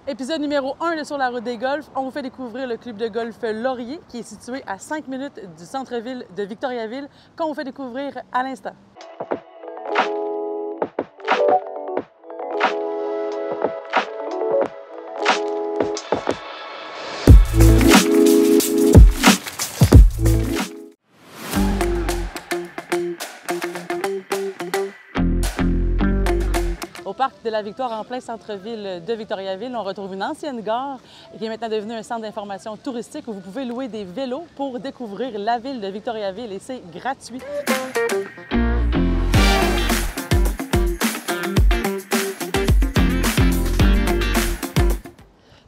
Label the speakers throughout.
Speaker 1: Épisode numéro 1 de Sur la route des golfs. On vous fait découvrir le club de golf Laurier qui est situé à 5 minutes du centre-ville de Victoriaville qu'on vous fait découvrir à l'instant. Au parc de la Victoire, en plein centre-ville de Victoriaville, on retrouve une ancienne gare qui est maintenant devenue un centre d'information touristique où vous pouvez louer des vélos pour découvrir la ville de Victoriaville et c'est gratuit.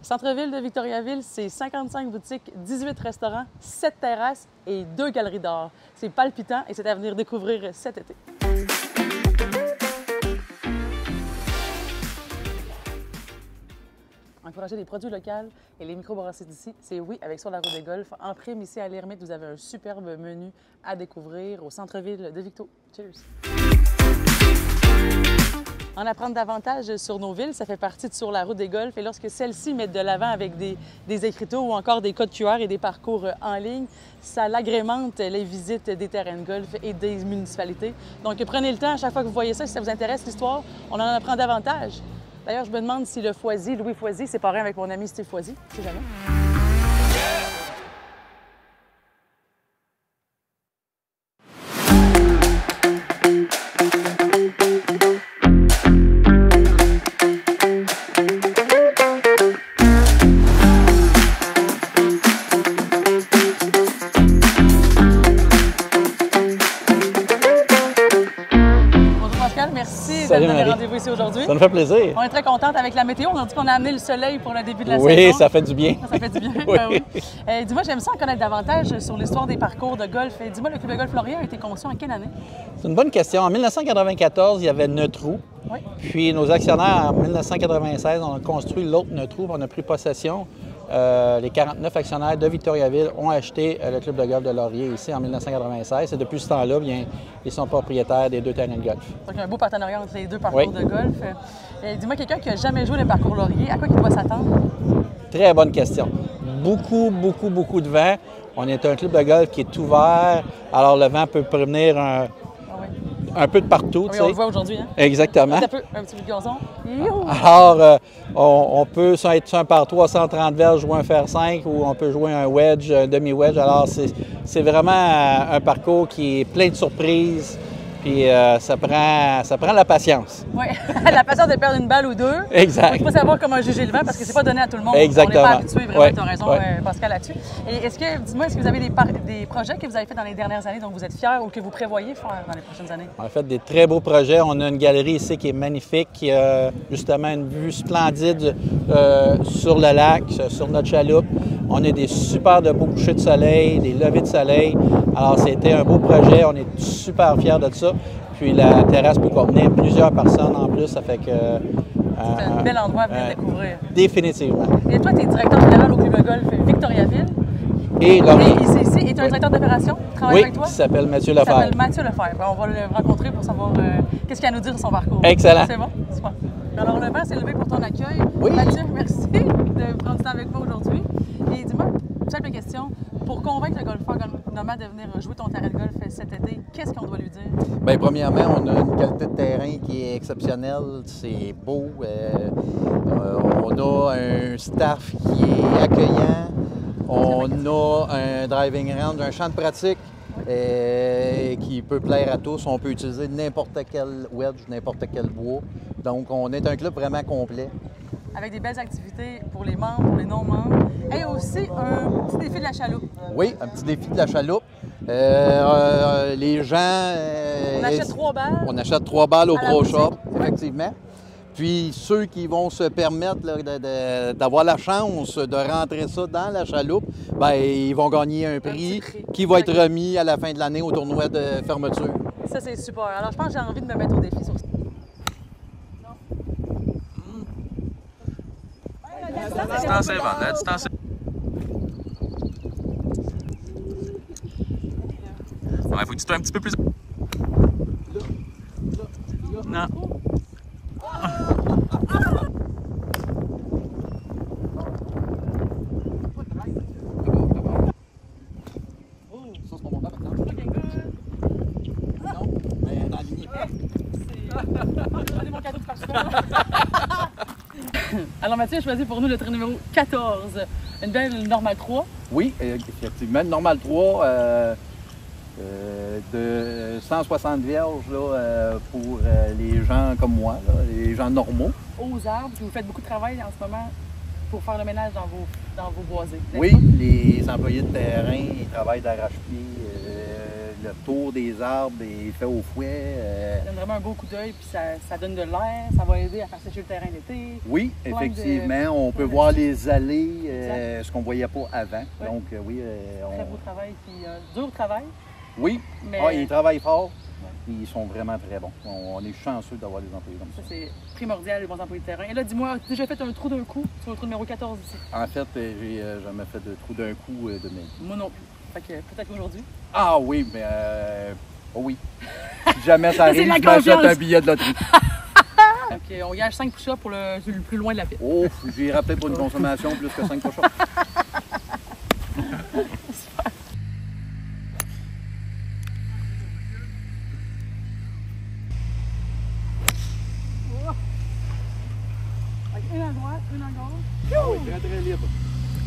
Speaker 1: Centre-ville de Victoriaville, c'est 55 boutiques, 18 restaurants, 7 terrasses et 2 galeries d'art. C'est palpitant et c'est à venir découvrir cet été. Encourager les produits locaux et les microbrasseries d'ici, c'est oui avec Sur la route des golfs. En prime, ici à l'Ermite, vous avez un superbe menu à découvrir au centre-ville de Victo. Cheers! En apprendre davantage sur nos villes, ça fait partie de Sur la route des golfs. Et lorsque celles-ci mettent de l'avant avec des écriteaux ou encore des codes QR et des parcours en ligne, ça l'agrémente les visites des terrains de golf et des municipalités. Donc prenez le temps à chaque fois que vous voyez ça, si ça vous intéresse l'histoire, on en apprend davantage. D'ailleurs, je me demande si le Foisy, Louis Foisy, c'est pareil avec mon ami Steve Foisy, je sais jamais. Merci de donner rendez-vous ici aujourd'hui.
Speaker 2: Ça nous fait plaisir.
Speaker 1: On est très contente avec la météo. On a dit qu'on a amené le soleil pour le début de la saison.
Speaker 2: Oui, ça fait du bien.
Speaker 1: Ça fait du bien,
Speaker 2: oui.
Speaker 1: Oui. Dis-moi, j'aime ça en connaître davantage sur l'histoire des parcours de golf. Dis-moi, le club de golf Laurier a été conçu en quelle année?
Speaker 2: C'est une bonne question. En 1994, il y avait 9 trous.
Speaker 1: Oui.
Speaker 2: Puis nos actionnaires, en 1996, on a construit l'autre 9 trous, on a pris possession. Les 49 actionnaires de Victoriaville ont acheté le club de golf de Laurier ici en 1996. Et depuis ce temps-là, bien, ils sont propriétaires des 2 terrains de golf.
Speaker 1: Donc, il y a un beau partenariat entre les 2 parcours de golf. Dis-moi, quelqu'un qui n'a jamais joué le parcours Laurier, à quoi il doit s'attendre?
Speaker 2: Très bonne question. Beaucoup de vent. On est un club de golf qui est ouvert, alors le vent peut prévenir un peu de partout.
Speaker 1: Oui, on le voit aujourd'hui. Hein?
Speaker 2: Exactement.
Speaker 1: Un petit peu de gazon.
Speaker 2: Alors, on peut être sur un par 330 verges, jouer un fer 5 ou on peut jouer un wedge, un demi-wedge. Alors, c'est vraiment un parcours qui est plein de surprises. Puis ça prend la patience.
Speaker 1: Oui, la patience de perdre une balle ou 2.
Speaker 2: Exact.
Speaker 1: Il faut savoir comment juger le vent parce que c'est pas donné à tout le monde.
Speaker 2: Exactement.
Speaker 1: On n'est pas habitué, vraiment,
Speaker 2: ouais.
Speaker 1: tu as raison, Pascal, là-dessus. Et dis-moi, est-ce que vous avez des projets que vous avez faits dans les dernières années dont vous êtes fiers ou que vous prévoyez faire dans les prochaines années?
Speaker 2: On a fait des très beaux projets. On a une galerie ici qui est magnifique, qui a justement une vue splendide sur le lac, sur notre chaloupe. On a des super de beaux couchers de soleil, des levées de soleil. Alors, c'était un beau projet. On est super fiers de ça. Puis la terrasse peut contenir plusieurs personnes en plus. Ça fait que...
Speaker 1: c'est un bel endroit à venir découvrir.
Speaker 2: Définitivement.
Speaker 1: Et toi, tu es directeur général au club de golf Victoriaville.
Speaker 2: Et Laurier.
Speaker 1: Et ici, et tu es un directeur d'opération qui travaille avec toi?
Speaker 2: Oui, qui s'appelle Mathieu Lefebvre.
Speaker 1: Il s'appelle Mathieu Lefebvre. On va le rencontrer pour savoir qu'est-ce qu'il a à nous dire de son parcours.
Speaker 2: Excellent.
Speaker 1: C'est bon? Super. Alors, le vent s'est levé pour ton accueil.
Speaker 2: Oui.
Speaker 1: Mathieu, merci de prendre du temps avec moi aujourd'hui. Et dis-moi, simple question, pour convaincre le golfeur nomade de venir jouer ton terrain de golf cet été, qu'est-ce qu'on doit lui dire?
Speaker 3: Bien, premièrement, on a une qualité de terrain qui est exceptionnelle. C'est beau. On a un staff qui est accueillant. On a un driving range, un champ de pratique qui peut plaire à tous. On peut utiliser n'importe quel wedge, n'importe quel bois. Donc, on est un club vraiment complet.
Speaker 1: Avec des belles activités pour les membres, pour les non-membres. Et aussi un petit défi de la chaloupe.
Speaker 3: Oui, un petit défi de la chaloupe. Les gens...
Speaker 1: on achète 3 balles.
Speaker 3: On achète 3 balles au Pro Shop,
Speaker 1: ouais.
Speaker 3: effectivement. Puis ceux qui vont se permettre d'avoir la chance de rentrer ça dans la chaloupe, bien, ils vont gagner un prix qui va être remis à la fin de l'année au tournoi de fermeture.
Speaker 1: Ça, c'est super. Alors, je pense que j'ai envie de me mettre au défi sur ça.
Speaker 4: La distance est bonne, la distance est... Ouais, faut que tu sois un petit peu plus... Non.
Speaker 1: Alors Mathieu a choisi pour nous le train numéro 14, une belle Normale 3.
Speaker 3: Oui, effectivement, une Normale 3 de 160 vierges là, pour les gens comme moi, là, les gens normaux.
Speaker 1: Aux arbres, puis vous faites beaucoup de travail en ce moment pour faire le ménage dans vos boisés.
Speaker 3: Oui, les employés de terrain, ils travaillent d'arrache-pied, le tour des arbres est fait au fouet.
Speaker 1: Ça donne vraiment un beau coup d'œil, puis ça donne de l'air, ça va aider à faire sécher le terrain l'été.
Speaker 3: Oui, effectivement, on peut voir les allées, ce qu'on ne voyait pas avant. Oui. Donc, oui.
Speaker 1: Très beau travail, puis dur travail.
Speaker 3: Oui,
Speaker 1: mais...
Speaker 3: ils travaillent fort. Ils sont vraiment très bons. On est chanceux d'avoir des employés comme ça.
Speaker 1: C'est primordial, les bons employés de terrain. Et là, dis-moi, as-tu déjà fait un trou d'un coup sur le trou numéro 14 ici?
Speaker 3: En fait, j'ai jamais fait de trou d'un coup de mai.
Speaker 1: Moi non plus. Fait que peut-être aujourd'hui.
Speaker 3: Ah oui, mais oh oui. Si jamais ça arrive, je m'achète un billet de loterie.
Speaker 1: OK, on gage 5 push-ups pour le plus loin de la piste.
Speaker 3: Oh, j'ai rappelé pour une consommation plus que 5 push-ups.
Speaker 1: Une à droite, une à gauche.
Speaker 3: Ah oui, très très libre.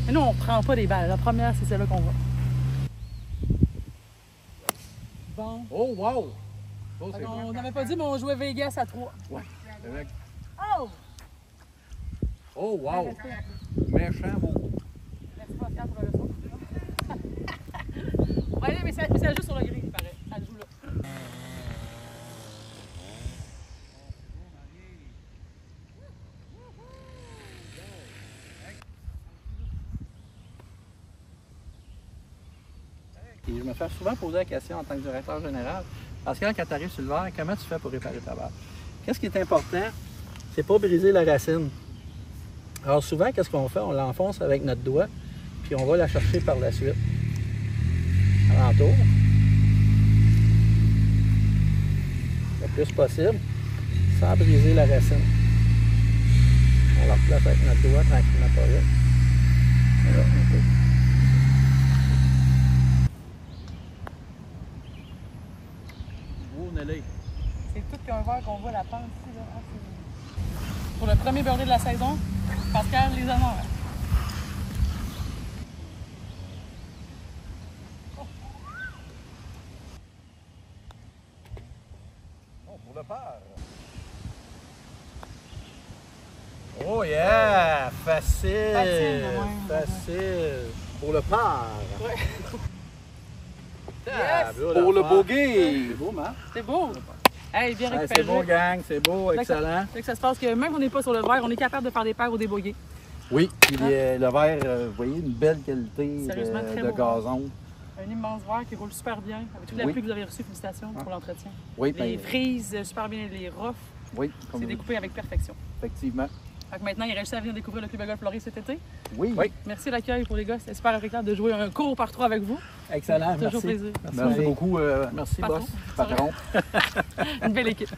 Speaker 1: Mais nous, on prend pas des balles. La première, c'est celle-là qu'on va. Bon.
Speaker 3: Oh, wow! Oh,
Speaker 1: On n'avait pas dit, mais on jouait Vegas à 3.
Speaker 3: Ouais, c'est vrai.
Speaker 1: Oh!
Speaker 3: Oh, wow! Méchant beau.
Speaker 1: Merci Pascal pour le leçon. On va aller, mais ça joue sur le gris, il paraît. Elle joue là.
Speaker 2: Et je me fais souvent poser la question en tant que directeur général, parce que quand tu arrives sur le verre, comment tu fais pour réparer ta barre? Qu'est-ce qui est important? C'est pas briser la racine. Alors souvent, qu'est-ce qu'on fait? On l'enfonce avec notre doigt, puis on va la chercher par la suite. Alentour. Le plus possible, sans briser la racine. On la replace avec notre doigt tranquillement pas vite. Voilà, un peu.
Speaker 1: C'est tout qu'un verre qu'on voit la pente ici. Là. Pour le premier birdie de la saison, Pascal, les honneurs.
Speaker 3: Oh, pour le par.
Speaker 2: Oh yeah! Facile!
Speaker 1: Facile.
Speaker 2: Pour le par!
Speaker 1: Ouais.
Speaker 2: Yes.
Speaker 3: Pour le bogey!
Speaker 2: C'est beau, Marc?
Speaker 1: C'est beau! Hey, bien récupéré.
Speaker 2: C'est beau, gang, c'est beau, excellent.
Speaker 1: C'est que ça se passe que même si on n'est pas sur le verre, on est capable de faire des paires ou des bogeys.
Speaker 3: Oui, puis le verre, vous voyez, une belle qualité de gazon.
Speaker 1: Un immense verre qui roule super bien. Avec toute la pluie que vous avez reçue, félicitations pour l'entretien.
Speaker 3: Oui,
Speaker 1: les frises, super bien, les roughs.
Speaker 3: Oui,
Speaker 1: c'est découpé avec perfection.
Speaker 3: Effectivement.
Speaker 1: Fait que maintenant, il reste à venir découvrir le Club de golf Laurie cet été.
Speaker 3: Oui.
Speaker 1: Merci de l'accueil pour les gars. C'était super agréable de jouer un cours par 3 avec vous.
Speaker 2: Excellent, merci.
Speaker 1: Toujours plaisir.
Speaker 3: Merci beaucoup.
Speaker 2: Merci, boss.
Speaker 3: Patron.
Speaker 1: Une belle équipe.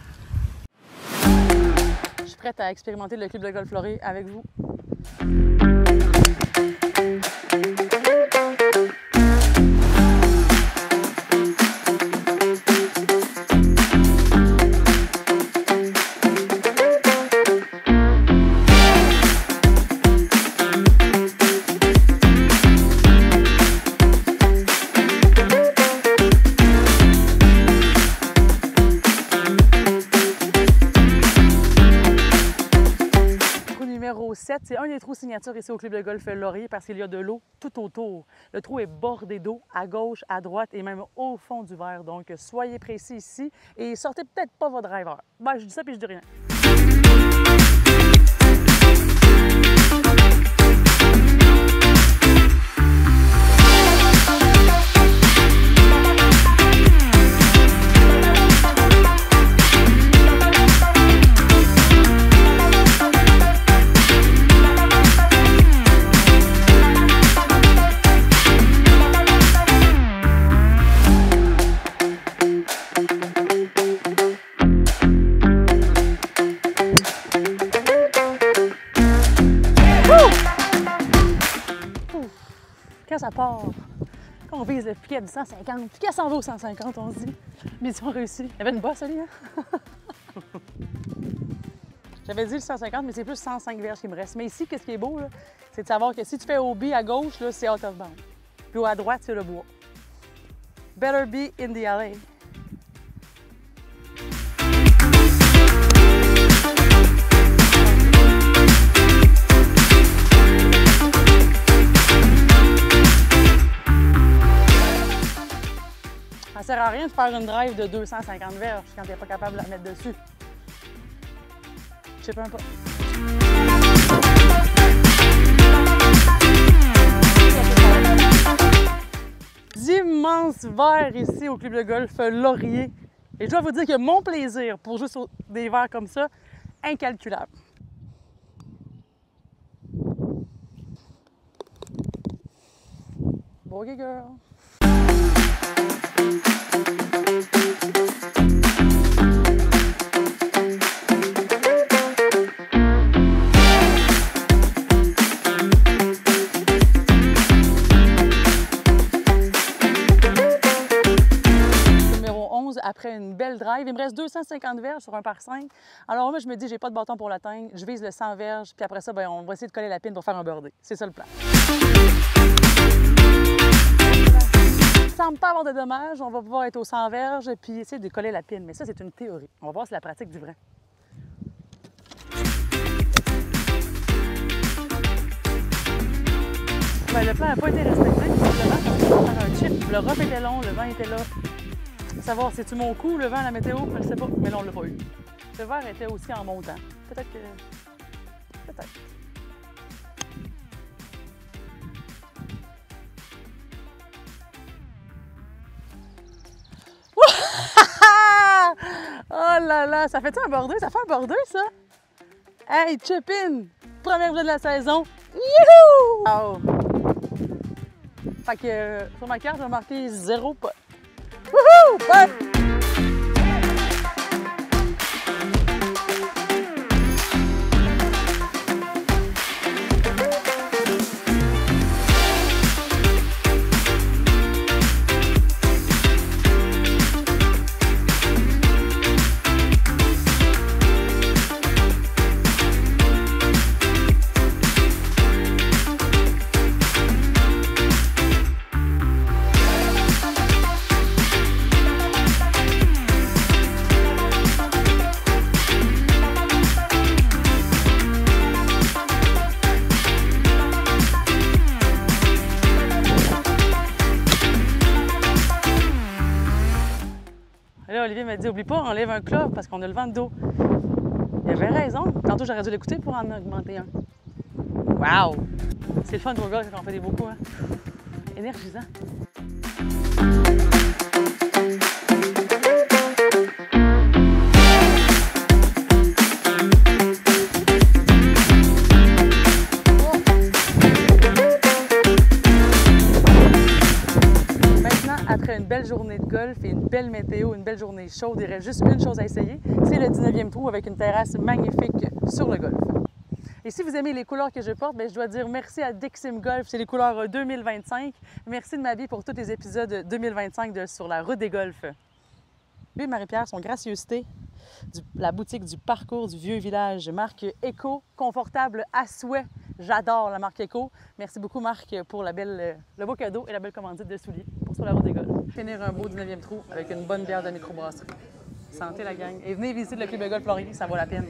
Speaker 1: Je suis prête à expérimenter le Club de golf Laurie avec vous. C'est un des trous signatures ici au Club de golf Laurier parce qu'il y a de l'eau tout autour. Le trou est bordé d'eau à gauche, à droite et même au fond du verre. Donc, soyez précis ici et sortez peut-être pas votre driver. Ben, je dis ça puis je dis rien. Quand ça part, quand on vise le piquet du 150, puis quand ça s'en va au 150, on se dit, mission réussie. Il y avait une bosse, lui, hein? J'avais dit le 150, mais c'est plus 105 verges qui me reste. Mais ici, qu'est-ce qui est beau, c'est de savoir que si tu fais OB à gauche, c'est out of bounds. Puis à droite, c'est le bois. Better be in the alley. Ça sert à rien de faire une drive de 250 verges quand tu n'es pas capable de la mettre dessus. Je sais pas. D'immenses verres ici au club de golf Laurier. Et je dois vous dire que mon plaisir pour jouer sur des verres comme ça, incalculable. Bogey girl. Après une belle drive. Il me reste 250 verges sur un par 5. Alors moi, je me dis, j'ai pas de bâton pour l'atteindre. Je vise le 100 verges. Puis après ça, on va essayer de coller la pine pour faire un birdie. C'est ça le plan. Il ne semble pas avoir de dommages. On va pouvoir être au 100 verges puis essayer de coller la pine. Mais ça, c'est une théorie. On va voir si la pratique du vrai. Bien, le plan n'a pas été respecté. Le vent, faire un chip. Le rough était long, le vent était là. Savoir, c'est-tu mon coup, le vent, la météo? Je ne sais pas, mais non, on ne l'a pas eu. Le verre était aussi en montant. Peut-être que... Peut-être. Oh là là! Ça fait-tu un bordeux? Ça fait un bordeux, ça? Hey, chip-in! Première vidéo de la saison. Youhou! Wow! Fait que sur ma carte, j'ai marqué 0 pot. Wouhou! Ouais. Là, Olivier m'a dit, oublie pas, enlève un club parce qu'on a le vent de dos. Il avait raison. Tantôt, j'aurais dû l'écouter pour en augmenter un. Wow! C'est le fun de au golf quand on fait des beaux coups, hein? Énergisant. Après une belle journée de golf et une belle météo, une belle journée chaude, il reste juste une chose à essayer, c'est le 19e trou avec une terrasse magnifique sur le golf. Et si vous aimez les couleurs que je porte, bien, je dois dire merci à Dixim Golf, c'est les couleurs 2025. Merci de m'habiller pour tous les épisodes 2025 de Sur la route des golfs. Lui et Marie-Pierre, son gracieuseté, la boutique du parcours du vieux village, marque Éco, confortable à souhait. J'adore la marque Éco. Merci beaucoup, Marc, pour le beau cadeau et la belle commandite de souliers pour Sur la route des golfs. Finir un beau 19e trou avec une bonne bière de microbrasserie. Santé, la gang. Et venez visiter le club de golf Laurier, ça vaut la peine.